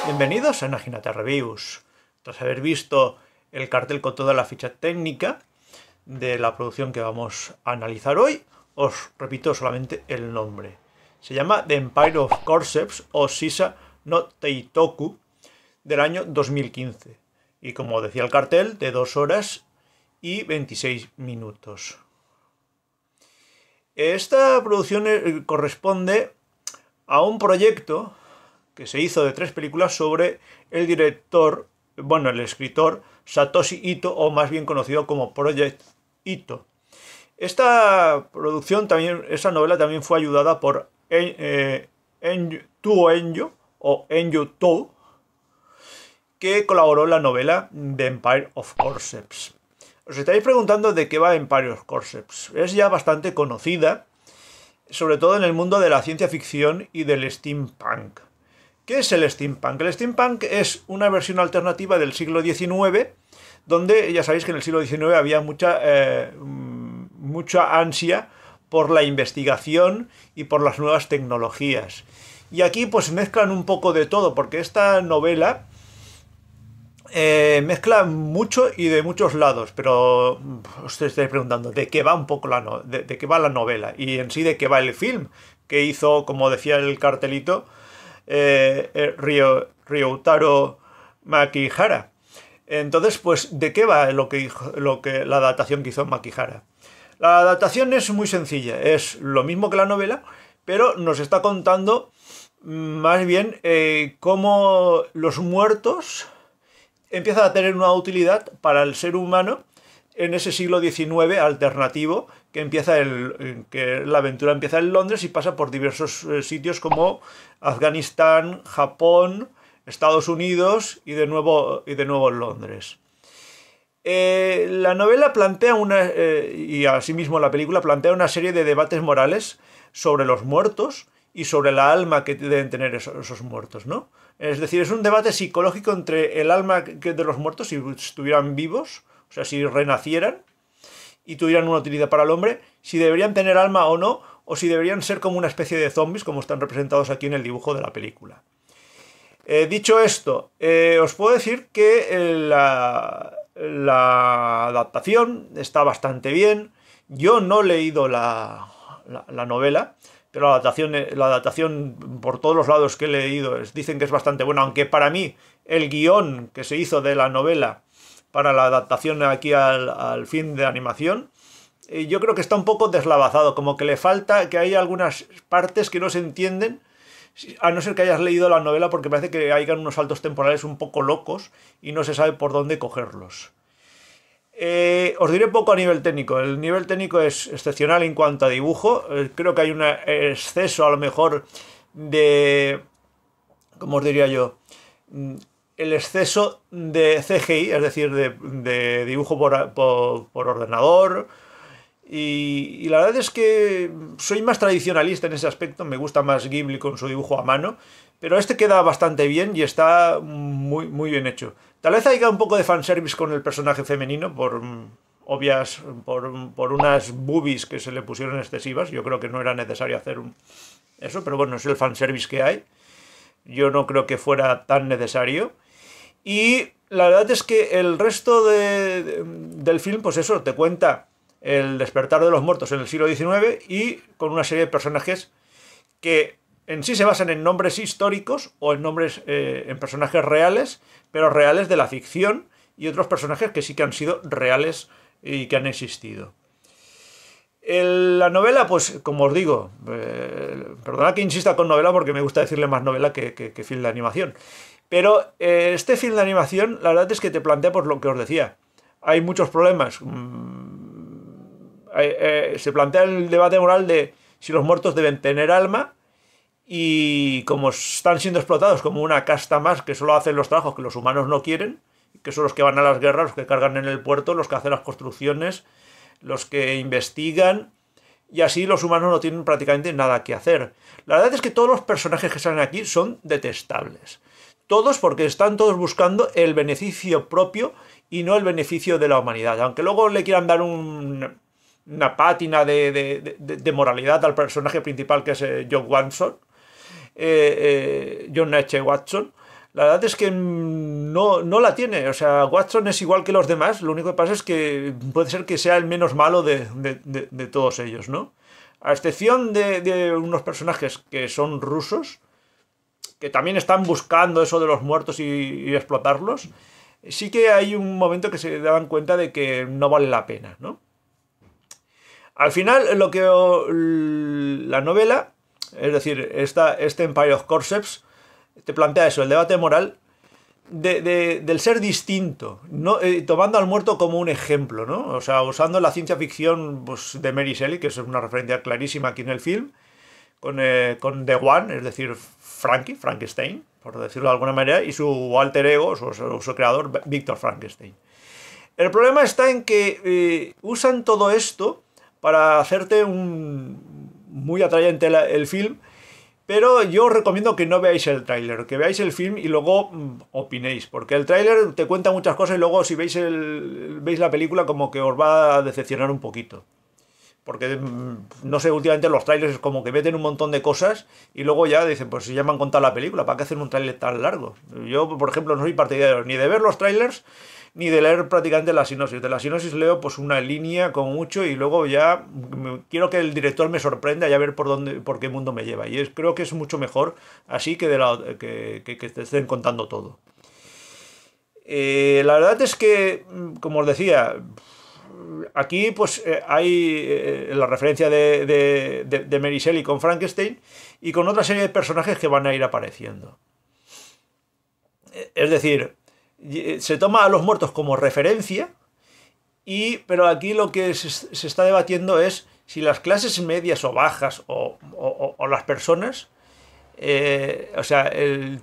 Bienvenidos a Naginata Reviews. Tras haber visto el cartel con toda la ficha técnica de la producción que vamos a analizar hoy, os repito solamente el nombre. Se llama The Empire of Cordyceps o Shisa no Teitoku del año 2015. Y como decía el cartel, de 2 horas y 26 minutos. Esta producción corresponde a un proyecto que se hizo de 3 películas sobre el el escritor Satoshi Ito, o más bien conocido como Project Ito. Esta producción esa novela también fue ayudada por Tuo Enjo o Enjo Tou, que colaboró en la novela The Empire of Cordyceps. Os estaréis preguntando de qué va Empire of Cordyceps. Es ya bastante conocida, sobre todo en el mundo de la ciencia ficción y del steampunk. ¿Qué es el steampunk? El steampunk es una versión alternativa del siglo XIX, donde ya sabéis que en el siglo XIX había mucha ansia por la investigación y por las nuevas tecnologías. Y aquí pues mezclan un poco de todo, porque esta novela mezcla mucho y de muchos lados, pero os estáis preguntando de qué va un poco de qué va la novela y en sí de qué va el film que hizo, como decía el cartelito, Ryotaro Makihara. Entonces, pues, ¿de qué va la adaptación que hizo Makihara? La adaptación es muy sencilla, es lo mismo que la novela, pero nos está contando más bien cómo los muertos empiezan a tener una utilidad para el ser humano en ese siglo XIX alternativo que la aventura empieza en Londres y pasa por diversos sitios como Afganistán, Japón, Estados Unidos y de nuevo en Londres. La novela plantea y asimismo la película plantea una serie de debates morales sobre los muertos y sobre la alma que deben tener esos muertos, ¿no? Es decir, es un debate psicológico entre el alma de los muertos, si estuvieran vivos, o sea, si renacieran y tuvieran una utilidad para el hombre, si deberían tener alma o no, o si deberían ser como una especie de zombies, como están representados aquí en el dibujo de la película. Dicho esto, os puedo decir que la adaptación está bastante bien. Yo no he leído la novela, pero la adaptación por todos los lados que he leído dicen que es bastante buena, aunque para mí el guión que se hizo de la novela para la adaptación aquí al film de animación, yo creo que está un poco deslavazado, como que le falta, que hay algunas partes que no se entienden, a no ser que hayas leído la novela, porque parece que hay unos saltos temporales un poco locos y no se sabe por dónde cogerlos. Os diré poco a nivel técnico. El nivel técnico es excepcional en cuanto a dibujo. Creo que hay un exceso a lo mejor de... ¿Cómo os diría yo? El exceso de CGI, es decir, de dibujo por ordenador. Y la verdad es que soy más tradicionalista en ese aspecto. Me gusta más Ghibli con su dibujo a mano. Pero este queda bastante bien y está muy, muy bien hecho. Tal vez haya un poco de fanservice con el personaje femenino por unas boobies que se le pusieron excesivas. Yo creo que no era necesario hacer eso, pero bueno, es el fanservice que hay. Yo no creo que fuera tan necesario. Y la verdad es que el resto del film, pues eso, te cuenta el despertar de los muertos en el siglo XIX y con una serie de personajes que en sí se basan en nombres históricos o en personajes reales, pero reales de la ficción, y otros personajes que sí que han sido reales y que han existido. La novela, pues como os digo, perdonad que insista con novela porque me gusta decirle más novela que film de animación, pero este film de animación la verdad es que te plantea por lo que os decía. Hay muchos problemas. Se plantea el debate moral de si los muertos deben tener alma, y como están siendo explotados como una casta más que solo hacen los trabajos que los humanos no quieren, que son los que van a las guerras, los que cargan en el puerto, los que hacen las construcciones, los que investigan, y así los humanos no tienen prácticamente nada que hacer. La verdad es que todos los personajes que salen aquí son detestables. Todos, porque están todos buscando el beneficio propio y no el beneficio de la humanidad. Aunque luego le quieran dar una pátina de moralidad al personaje principal, que es John Watson, John H. Watson, la verdad es que no la tiene. O sea, Watson es igual que los demás, lo único que pasa es que puede ser que sea el menos malo de todos ellos, ¿no? A excepción de unos personajes que son rusos, que también están buscando eso de los muertos y explotarlos, sí que hay un momento que se dan cuenta de que no vale la pena, ¿no? Al final, lo que la novela, es decir, este Empire of Corpses, te plantea eso, el debate moral del ser distinto, ¿no? Tomando al muerto como un ejemplo, ¿no? O sea, usando la ciencia ficción pues, de Mary Shelley, que es una referencia clarísima aquí en el film, con The One, es decir, Frankenstein, por decirlo de alguna manera, y su alter ego, su creador, Víctor Frankenstein. El problema está en que usan todo esto para hacerte muy atrayente el film, pero yo os recomiendo que no veáis el tráiler, que veáis el film y luego opinéis, porque el tráiler te cuenta muchas cosas y luego si veis la película como que os va a decepcionar un poquito. Porque, no sé, últimamente los trailers es como que meten un montón de cosas y luego ya dicen, pues si ya me han contado la película, ¿para qué hacer un trailer tan largo? Yo, por ejemplo, no soy partidario ni de ver los trailers ni de leer prácticamente la sinopsis. De la sinopsis leo pues una línea como mucho y luego ya quiero que el director me sorprenda y a ver por qué mundo me lleva. Y creo que es mucho mejor así que que te estén contando todo. La verdad es que, como os decía, aquí pues hay la referencia de Mary Shelley con Frankenstein y con otra serie de personajes que van a ir apareciendo. Es decir, se toma a los muertos como referencia, pero aquí lo que se está debatiendo es si las clases medias o bajas o las personas, o sea,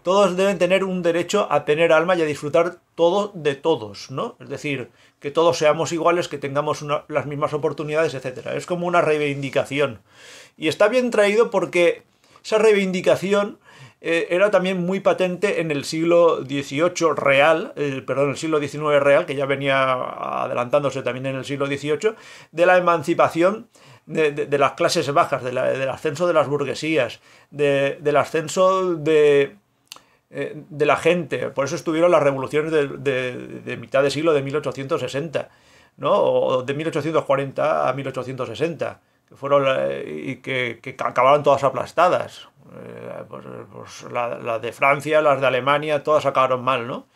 todos deben tener un derecho a tener alma y a disfrutar todo de todos, ¿no? Es decir, que todos seamos iguales, que tengamos las mismas oportunidades, etcétera. Es como una reivindicación. Y está bien traído porque esa reivindicación era también muy patente en el siglo XVIII real, perdón, el siglo XIX real, que ya venía adelantándose también en el siglo XVIII, de la emancipación de las clases bajas, del ascenso de las burguesías, del ascenso de la gente. Por eso estuvieron las revoluciones de mitad de siglo de 1860, ¿no? O de 1840 a 1860, que fueron y que acabaron todas aplastadas. Pues las de Francia, las de Alemania, todas acabaron mal, ¿no?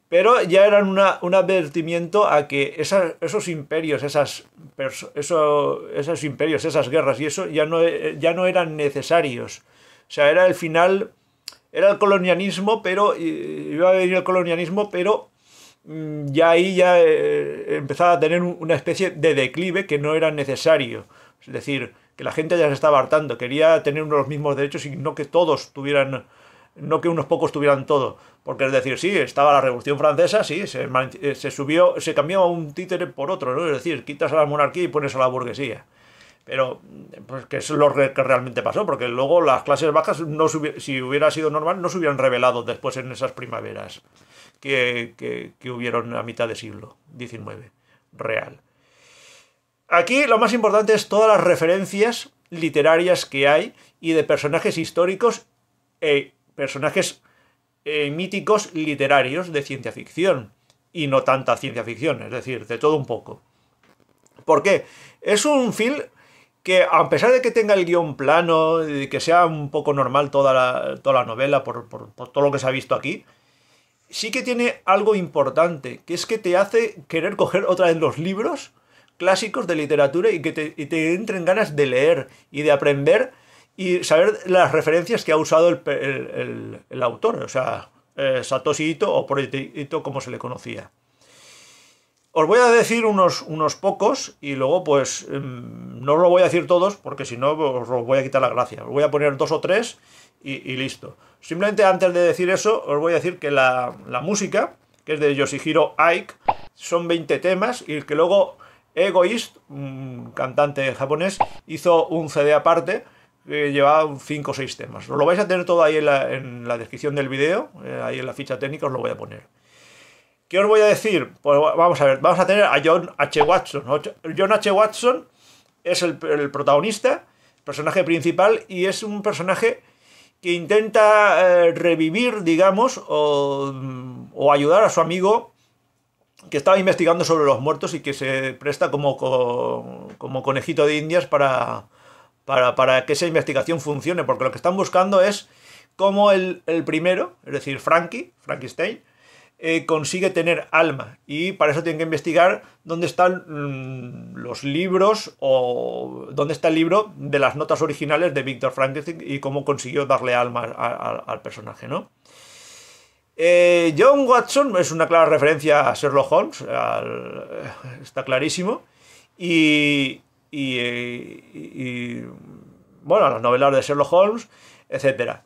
Pero ya eran un advertimiento a que esos imperios, esos imperios, esas guerras y eso ya no eran necesarios. O sea, era el final, era el colonialismo, pero iba a venir el colonialismo, pero ya ahí ya empezaba a tener una especie de declive que no era necesario. Es decir, que la gente ya se estaba hartando, quería tener los mismos derechos y no que todos tuvieran, no que unos pocos tuvieran todo. Porque es decir, sí, estaba la Revolución Francesa, sí, se cambiaba un títere por otro, ¿no? Es decir, quitas a la monarquía y pones a la burguesía. Pero, pues que es lo que realmente pasó, porque luego las clases bajas, si hubiera sido normal, no se hubieran rebelado después en esas primaveras que hubieron a mitad de siglo XIX, real. Aquí lo más importante es todas las referencias literarias que hay y de personajes históricos personajes míticos literarios de ciencia ficción y no tanta ciencia ficción, es decir, de todo un poco. ¿Por qué? Es un film que, a pesar de que tenga el guión plano y que sea un poco normal toda la novela por todo lo que se ha visto aquí, sí que tiene algo importante, que es que te hace querer coger otra vez los libros clásicos de literatura y que te entren ganas de leer y de aprender y saber las referencias que ha usado el autor, o sea, Satoshi Ito o Project Ito, como se le conocía. Os voy a decir unos pocos y luego pues no os lo voy a decir todos porque si no os voy a quitar la gracia. Os voy a poner 2 o 3 y listo. Simplemente antes de decir eso os voy a decir que la música, que es de Yoshihiro Ike, son 20 temas y que luego Egoist, un cantante japonés, hizo un CD aparte que llevaba 5 o 6 temas. Lo vais a tener todo ahí en la descripción del vídeo, ahí en la ficha técnica os lo voy a poner. ¿Qué os voy a decir? Pues vamos a ver, vamos a tener a John H. Watson. John H. Watson es el protagonista, personaje principal, y es un personaje que intenta revivir, digamos, o ayudar a su amigo que estaba investigando sobre los muertos y que se presta como conejito de indias para que esa investigación funcione, porque lo que están buscando es cómo el primero, es decir, Frankenstein, consigue tener alma, y para eso tienen que investigar dónde están los libros, o dónde está el libro de las notas originales de Víctor Frankenstein y cómo consiguió darle alma al personaje, ¿no? John Watson es una clara referencia a Sherlock Holmes, está clarísimo, y bueno, a las novelas de Sherlock Holmes, etcétera.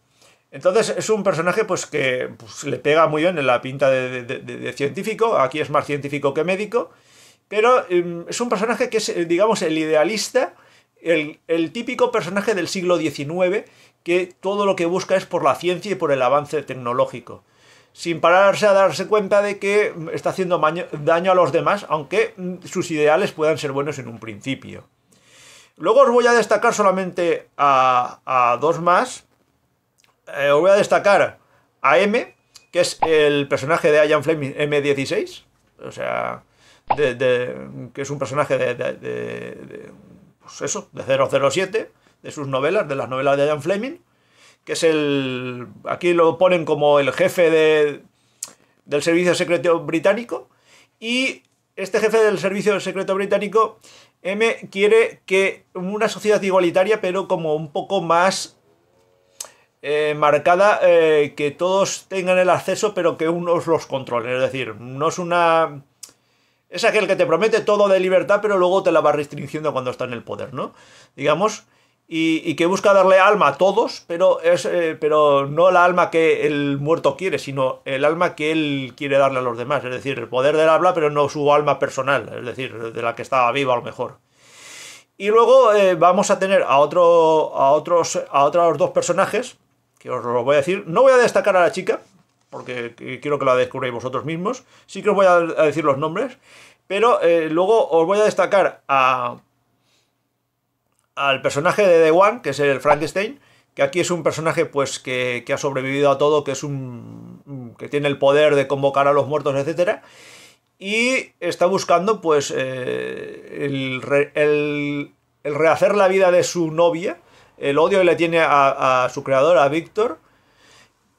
Entonces es un personaje pues que pues, le pega muy bien en la pinta de científico. Aquí es más científico que médico, pero es un personaje que es, digamos, el idealista, el típico personaje del siglo XIX, que todo lo que busca es por la ciencia y por el avance tecnológico, sin pararse a darse cuenta de que está haciendo daño a los demás, aunque sus ideales puedan ser buenos en un principio. Luego os voy a destacar solamente a dos más. Os voy a destacar a M, que es el personaje de Ian Fleming, M16, o sea, que es un personaje pues eso, de 007, de sus novelas, de las novelas de Ian Fleming, que es aquí lo ponen como el jefe del servicio secreto británico, y este jefe del servicio secreto británico, M, quiere que una sociedad igualitaria, pero como un poco más marcada, que todos tengan el acceso, pero que unos los controlen. Es decir, no es una... Es aquel que te promete todo de libertad, pero luego te la va restringiendo cuando está en el poder, ¿no? Digamos, y que busca darle alma a todos, pero no la alma que el muerto quiere, sino el alma que él quiere darle a los demás. Es decir, el poder del habla, pero no su alma personal, es decir, de la que estaba viva a lo mejor. Y luego vamos a tener a otros dos personajes, que os lo voy a decir. No voy a destacar a la chica, porque quiero que la descubráis vosotros mismos. Sí que os voy a decir los nombres, pero luego os voy a destacar al personaje de The One, que es el Frankenstein, que aquí es un personaje pues que ha sobrevivido a todo, que que tiene el poder de convocar a los muertos, etcétera, y está buscando pues el rehacer la vida de su novia, el odio que le tiene a su creador, a Víctor,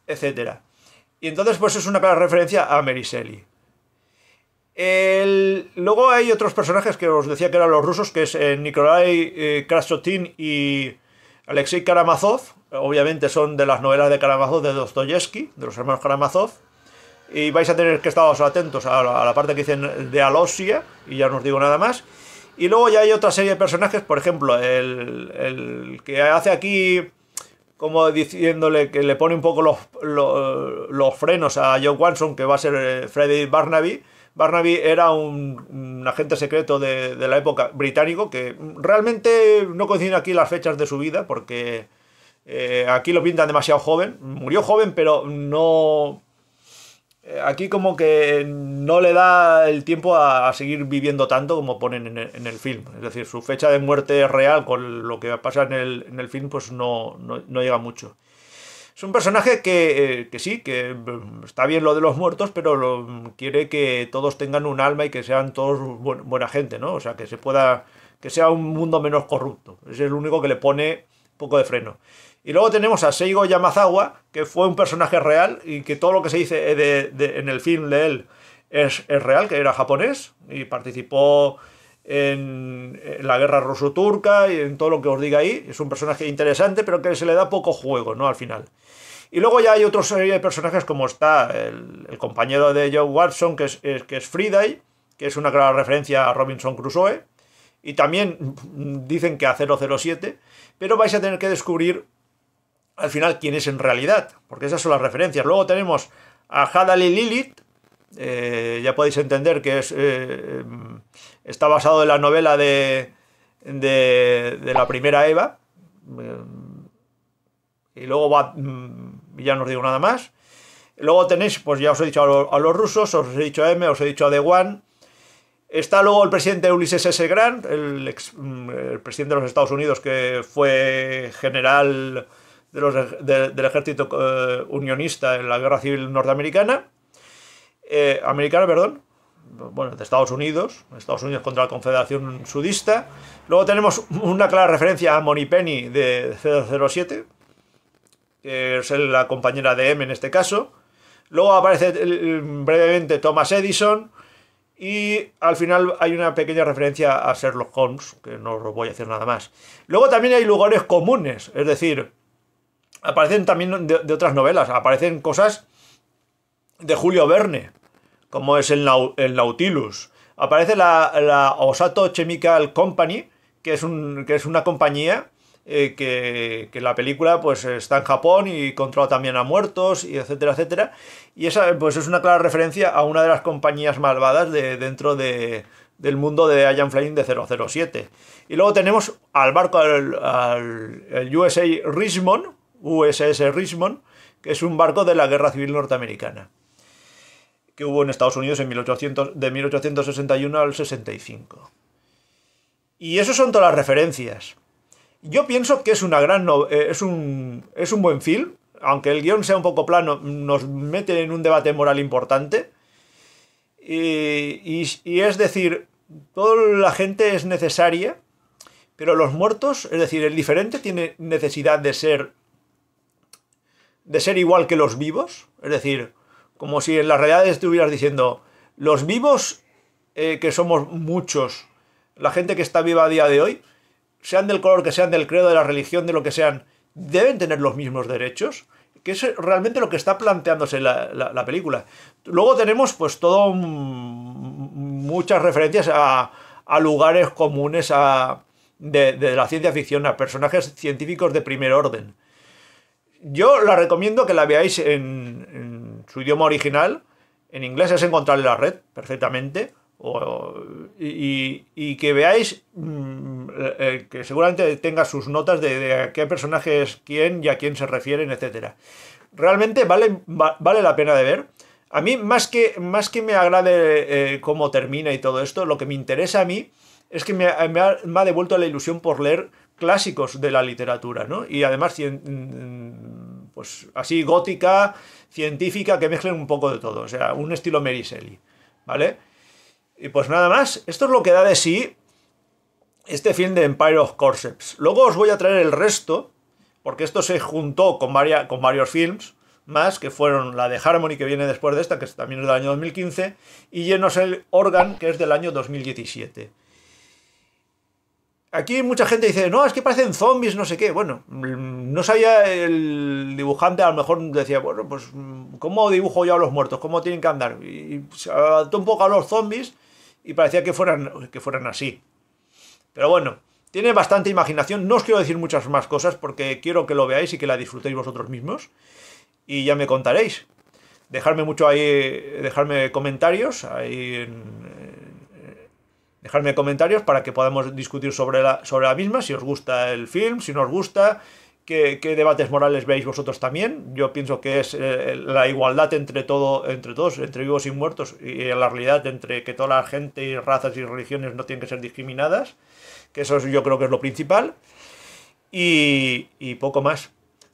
etcétera. Y entonces pues es una clara referencia a Mary Shelley. Luego hay otros personajes que os decía que eran los rusos, que es Nikolai Kraschotin y Alexei Karamazov. Obviamente son de las novelas de Karamazov, de Dostoyevsky, de los hermanos Karamazov. Y vais a tener que estaros atentos a la parte que dicen de Alosia, y ya no os digo nada más. Y luego ya hay otra serie de personajes, por ejemplo, el que hace aquí como diciéndole que le pone un poco los frenos a John Watson, que va a ser Freddy Barnaby. Barnaby era un agente secreto de la época británico, que realmente no coinciden aquí las fechas de su vida, porque aquí lo pintan demasiado joven. Murió joven, pero no... Aquí como que no le da el tiempo a seguir viviendo tanto como ponen en el film. Es decir, su fecha de muerte real con lo que pasa en el film pues no llega mucho. Es un personaje que sí, que está bien lo de los muertos, pero quiere que todos tengan un alma y que sean todos buena gente, ¿no? O sea, que sea un mundo menos corrupto. Es el único que le pone un poco de freno. Y luego tenemos a Seigo Yamazawa, que fue un personaje real y que todo lo que se dice en el film de él es real, que era japonés y participó en la guerra ruso-turca y en todo lo que os diga ahí. Es un personaje interesante, pero que se le da poco juego, ¿no? Al final. Y luego ya hay otra serie de personajes, como está el compañero de Joe Watson, que es Friday, que es una clara referencia a Robinson Crusoe, y también dicen que a 007, pero vais a tener que descubrir al final quién es en realidad, porque esas son las referencias. Luego tenemos a Hadley Lilith, ya podéis entender que está basado en la novela de la primera Eva, y luego ya no os digo nada más. Luego tenéis, pues ya os he dicho a los rusos, os he dicho a M, os he dicho a The One. Está luego el presidente Ulysses S. Grant, el presidente de los Estados Unidos, que fue general del ejército unionista en la Guerra Civil Norteamericana, perdón, bueno, de Estados Unidos contra la Confederación Sudista. Luego tenemos una clara referencia a Moneypenny de 007, que es la compañera de M en este caso. Luego aparece brevemente Thomas Edison. Y al final hay una pequeña referencia a Sherlock Holmes, que no os voy a decir nada más. Luego también hay lugares comunes, es decir, aparecen también de otras novelas, aparecen cosas de Julio Verne, como es el Nautilus. Aparece la Osato Chemical Company, que es una compañía que la película pues está en Japón y controla también a muertos, y etcétera, etcétera. Y esa pues es una clara referencia a una de las compañías malvadas dentro del mundo de Ian Fleming de 007. Y luego tenemos al barco, el USS Richmond, que es un barco de la Guerra Civil Norteamericana, que hubo en Estados Unidos de 1861 al 65. Y eso son todas las referencias. Yo pienso que es un buen film, aunque el guión sea un poco plano, nos mete en un debate moral importante. Y es decir, toda la gente es necesaria, pero los muertos, es decir, el diferente tiene necesidad de ser igual que los vivos. Es decir, como si en la realidad estuvieras diciendo, los vivos, que somos muchos, la gente que está viva a día de hoy, sean del color que sean, del credo, de la religión, de lo que sean, deben tener los mismos derechos, que es realmente lo que está planteándose la película. Luego tenemos pues muchas referencias a lugares comunes de la ciencia ficción, a personajes científicos de primer orden. Yo la recomiendo que la veáis en su idioma original. En inglés es encontrarle la red perfectamente. Y que veáis que seguramente tenga sus notas de a qué personaje es quién y a quién se refieren, etc. Realmente vale la pena de ver. A mí, más que me agrade cómo termina y todo esto, lo que me interesa a mí es que me ha devuelto la ilusión por leer clásicos de la literatura, ¿no? Y además, pues así gótica, científica, que mezclen un poco de todo. O sea, un estilo Mary Shelley, ¿vale? Y pues nada más, esto es lo que da de sí este film de Empire of Corpses. Luego os voy a traer el resto, porque esto se juntó con varios films más, que fueron la de Harmony, que viene después de esta, que también es del año 2015, y Genosel Organ, que es del año 2017. Aquí mucha gente dice, no, es que parecen zombies, no sé qué. Bueno, no sabía el dibujante, a lo mejor decía, bueno, pues, ¿cómo dibujo yo a los muertos? ¿Cómo tienen que andar? Y se adaptó un poco a los zombies y parecía que fueran así. Pero bueno, tiene bastante imaginación. No os quiero decir muchas más cosas porque quiero que lo veáis y que la disfrutéis vosotros mismos. Y ya me contaréis. Dejadme comentarios ahí dejadme comentarios para que podamos discutir sobre la misma, si os gusta el film, si no os gusta, qué debates morales veis vosotros también. Yo pienso que es la igualdad entre todos, entre vivos y muertos, y la realidad entre que toda la gente y razas y religiones no tienen que ser discriminadas, que eso yo creo que es lo principal, y poco más.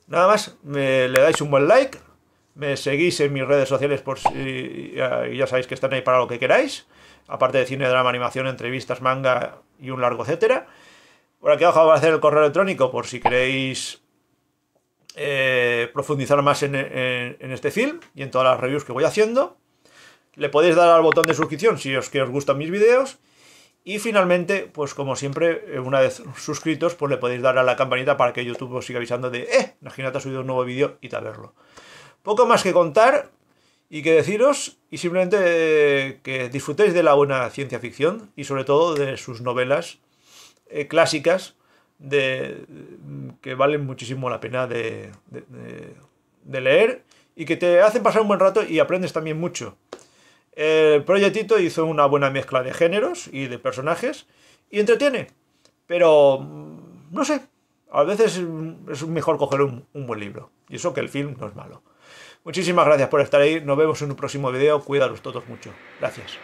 Nada más, le dais un buen like, me seguís en mis redes sociales por si ya sabéis que están ahí para lo que queráis, aparte de cine, drama, animación, entrevistas, manga y un largo etcétera. Por aquí abajo va a hacer el correo electrónico por si queréis profundizar más en este film y en todas las reviews que voy haciendo. Le podéis dar al botón de suscripción si os gustan mis vídeos. Y finalmente, pues como siempre, una vez suscritos, pues le podéis dar a la campanita para que YouTube os siga avisando de Naginata ha subido un nuevo vídeo y tal verlo. Poco más que contar y que deciros, y simplemente que disfrutéis de la buena ciencia ficción y sobre todo de sus novelas clásicas que valen muchísimo la pena de leer y que te hacen pasar un buen rato y aprendes también mucho. El proyectito hizo una buena mezcla de géneros y de personajes y entretiene, pero no sé, a veces es mejor coger un buen libro, y eso que el film no es malo. Muchísimas gracias por estar ahí, nos vemos en un próximo video, cuidaros todos mucho, gracias.